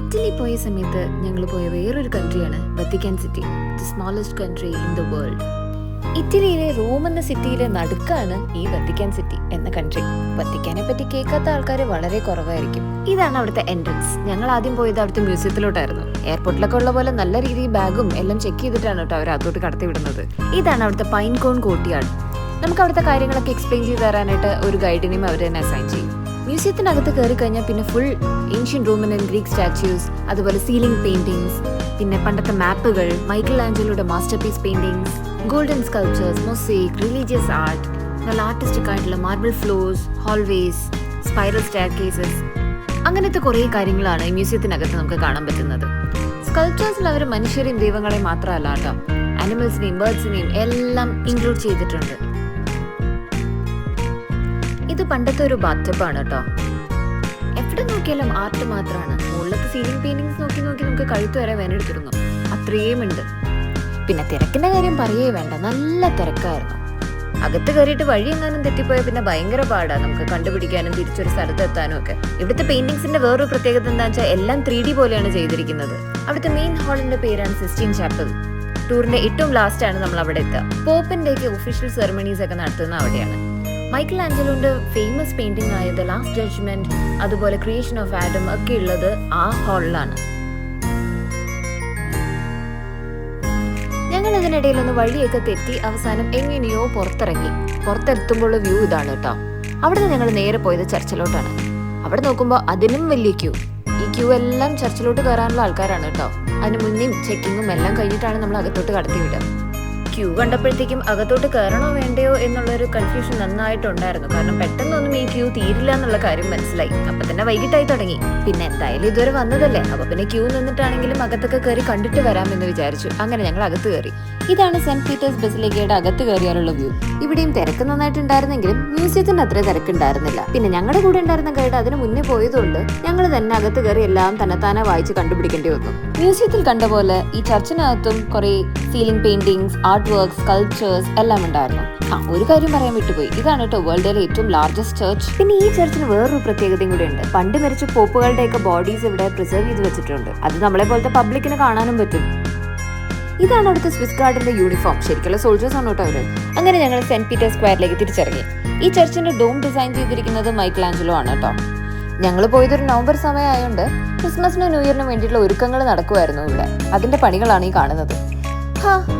Italy പോയ സമയത്ത് ഞങ്ങൾ പോയ വേറൊരു കൺട്രിയാണ് Vatican city, the smallest country in the world. ഇറ്റലിയിലെ റോം എന്ന സിറ്റിയിലെ നടുക്കാണ് ഈ വത്തിക്കാൻ സിറ്റി എന്ന കൺട്രി. വത്തിക്കാനെ പറ്റി കേൾക്കാത്ത ആൾക്കാർ വളരെ കുറവായിരിക്കും. ഇതാണ് അവിടുത്തെ എൻട്രൻസ്. ഞങ്ങൾ ആദ്യം പോയത് അവിടുത്തെ മ്യൂസിയത്തിലോട്ടായിരുന്നു. എയർപോർട്ടിലൊക്കെ ഉള്ള പോലെ നല്ല രീതിയിൽ ബാഗും എല്ലാം ചെക്ക് ചെയ്തിട്ടാണ് കേട്ടോ അവർ അതോട്ട് കടത്തി വിടുന്നത്. ഇതാണ് അവിടുത്തെ പൈൻ കോൺ കോർട്ട്യാർഡ്. നമുക്ക് അവിടുത്തെ കാര്യങ്ങളൊക്കെ എക്സ്പ്ലെയിൻ ചെയ്ത് തരാനായിട്ട് ഒരു ഗൈഡിനെയും അവർ തന്നെ അസൈൻ ചെയ്യും. മ്യൂസിയത്തിനകത്ത് കയറി കഴിഞ്ഞാൽ പിന്നെ full ancient Roman and Greek statues, അതുപോലെ സീലിംഗ് പെയിന്റിങ്സ്, പിന്നെ പണ്ടത്തെ മാപ്പുകൾ, മൈക്കൽ ആഞ്ചലോയുടെ masterpiece paintings, golden sculptures, mosaic, religious art, നല്ല ആർട്ടിസ്റ്റിക് ആയിട്ടുള്ള marble floors, hallways, spiral staircases, അങ്ങനത്തെ കുറേ കാര്യങ്ങളാണ് ഈ മ്യൂസിയത്തിനകത്ത് നമുക്ക് കാണാൻ പറ്റുന്നത്. സ്കൾപ്ചേഴ്സിൽ അവർ മനുഷ്യരെയും ദൈവങ്ങളെയും മാത്രമല്ല കേട്ടോ, ആനിമൽസിനെയും ബേർഡ്സിനെയും എല്ലാം ഇൻക്ലൂഡ് ചെയ്തിട്ടുണ്ട്. ഇത് പണ്ടത്തെ ഒരു ബാത്ടബാണ് കേട്ടോ. എവിടെ നോക്കിയാലും ആർട്ട് മാത്രമാണ്. മുകളിലത്തെ സീലിംഗ് പെയിന്റിങ്സ് നോക്കി നോക്കി നമുക്ക് കഴുത്ത് വരെ വേനെടുത്തിരുന്നു, അത്രയും ഉണ്ട്. പിന്നെ തിരക്കിന്റെ കാര്യം പറയേ വേണ്ട, നല്ല തിരക്കായിരുന്നു. അകത്ത് കയറിയിട്ട് വഴി എങ്ങാനും തെറ്റിപ്പോയാൽ പിന്നെ ഭയങ്കര പാടാണ് നമുക്ക് കണ്ടുപിടിക്കാനും തിരിച്ചൊരു സ്ഥലത്ത് എത്താനും ഒക്കെ. ഇവിടുത്തെ പെയിന്റിങ്സിന്റെ വേറൊരു പ്രത്യേകത എന്താണെന്ന് വെച്ചാൽ എല്ലാം 3D പോലെയാണ് ചെയ്തിരിക്കുന്നത്. അവിടുത്തെ മെയിൻ ഹാളിന്റെ പേരാണ് സിസ്റ്റീൻ ചാപ്പൽ. ടൂറിന്റെ ഏറ്റവും ലാസ്റ്റ് ആണ് നമ്മൾ അവിടെ എത്തുക. പോപ്പിന്റെ ഒക്കെ ഒഫീഷ്യൽ സെറമണീസ് ഒക്കെ നടത്തുന്ന അവിടെയാണ്. മൈക്കൽ ആഞ്ചലോന്റെ ഫേമസ് പെയിന്റിംഗ് ആയ ദ ലാസ്റ്റ് ജഡ്ജ്മെന്റ്, അതുപോലെ ക്രിയേഷൻ ഓഫ് ആഡം ഒക്കെ ഉള്ളത് ആ ഹാളിലാണ്. ഞങ്ങൾ ഇതിനിടയിലൊന്ന് വഴിയൊക്കെ തെറ്റി അവസാനം എങ്ങനെയോ പുറത്തിറങ്ങി. പുറത്തെത്തുമ്പോൾ വ്യൂ ഇതാണ് കേട്ടോ. അവിടെ നിന്ന് ഞങ്ങൾ നേരെ പോയത് ചർച്ചിലോട്ടാണ്. അവിടെ നോക്കുമ്പോൾ അതിനും വലിയ ക്യൂ. ഈ ക്യൂ എല്ലാം ചർച്ചിലോട്ട് കയറാനുള്ള ആൾക്കാരാണ് കേട്ടോ. അതിന് മുന്നേയും ചെക്കിങ്ങും എല്ലാം കഴിഞ്ഞിട്ടാണ് നമ്മൾ അകത്തോട്ട് കടത്തി വിടുക. ക്യൂ കണ്ടപ്പോഴത്തേക്കും അകത്തോട്ട് കയറണോ വേണ്ടയോ എന്നുള്ളൊരു കൺഫ്യൂഷൻ നന്നായിട്ടുണ്ടായിരുന്നു. കാരണം പെട്ടെന്നൊന്നും ഈ ക്യൂ തീരില്ല എന്നുള്ള കാര്യം മനസ്സിലായി. അപ്പൊ തന്നെ വൈകിട്ടായി തുടങ്ങി. പിന്നെ എന്തായാലും ഇതുവരെ വന്നതല്ലേ, അപ്പൊ പിന്നെ ക്യൂ നിന്നിട്ടാണെങ്കിലും അകത്തൊക്കെ കയറി കണ്ടിട്ട് വരാമെന്ന് വിചാരിച്ചു. അങ്ങനെ ഞങ്ങൾ അകത്ത് കയറി. ഇതാണ് സെന്റ് പീറ്റേഴ്സ് ബസിലിക്കയുടെ അകത്ത് കയറിയാലുള്ള വ്യൂ. ഇവിടെയും തിരക്ക് നന്നായിട്ടുണ്ടായിരുന്നെങ്കിലും മ്യൂസിയത്തിന്റെ അത്ര തിരക്കുണ്ടായിരുന്നില്ല. പിന്നെ ഞങ്ങളുടെ കൂടെ ഉണ്ടായിരുന്ന ഗൈഡ് അതിന് മുന്നേ പോയതുകൊണ്ട് ഞങ്ങൾ തന്നെ അകത്ത് കയറി എല്ലാം തന്നെത്താനെ വായിച്ച് കണ്ടുപിടിക്കേണ്ടി വന്നു. മ്യൂസിയത്തിൽ കണ്ട പോലെ ഈ ചർച്ചിനകത്തും കുറെ ceiling paintings, art works, sculptures എല്ലാം ഉണ്ടായിരുന്നു. ഒരു കാര്യം പറയാൻ വിട്ടുപോയി. ഇതാണ് കേട്ടോ വേൾഡിലെ ഏറ്റവും ലാർജസ്റ്റ് ചർച്ച്. പിന്നെ ഈ ചർച്ചിന് വേറൊരു പ്രത്യേകതയും കൂടെ ഉണ്ട്. പണ്ട് മരിച്ച പോപ്പുകളുടെ ഒക്കെ ബോഡീസ് ഇവിടെ പ്രിസർവ് ചെയ്ത് വെച്ചിട്ടുണ്ട്. അത് നമ്മളെ പോലത്തെ പബ്ലിക്കിന് കാണാനും പറ്റും. ഇതാണ് അവിടുത്തെ സ്വിസ് ഗാർഡിന്റെ യൂണിഫോം. ശരിക്കുള്ള സോൾജേഴ്സ് ആണ് കേട്ടോ അവര്. അങ്ങനെ ഞങ്ങൾ സെന്റ് പീറ്റേഴ്സ് സ്ക്വയറിലേക്ക് തിരിച്ചിറങ്ങി. ഈ ചർച്ചിന്റെ ഡോം ഡിസൈൻ ചെയ്തിരിക്കുന്നത് മൈക്കൽ ആഞ്ചലോ ആണ് കേട്ടോ. ഞങ്ങൾ പോയതൊരു നവംബർ സമയമായോണ്ട് ക്രിസ്മസിനും ന്യൂ ഇയറിനും വേണ്ടിയിട്ടുള്ള ഒരുക്കങ്ങൾ നടക്കുമായിരുന്നു ഇവിടെ. അതിന്റെ പണികളാണ് ഈ കാണുന്നത്.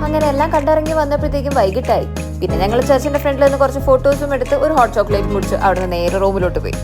അങ്ങനെ എല്ലാം കണ്ടിറങ്ങി വന്നപ്പോഴത്തേക്കും വൈകിട്ടായി. പിന്നെ ഞങ്ങൾ ചർച്ചിന്റെ ഫ്രണ്ടിൽ നിന്ന് കുറച്ച് ഫോട്ടോസും എടുത്ത് ഒരു ഹോട്ട് ചോക്ലേറ്റ് മുടിച്ച് അവിടെ നിന്ന് നേരെ റൂമിലോട്ട് പോയി.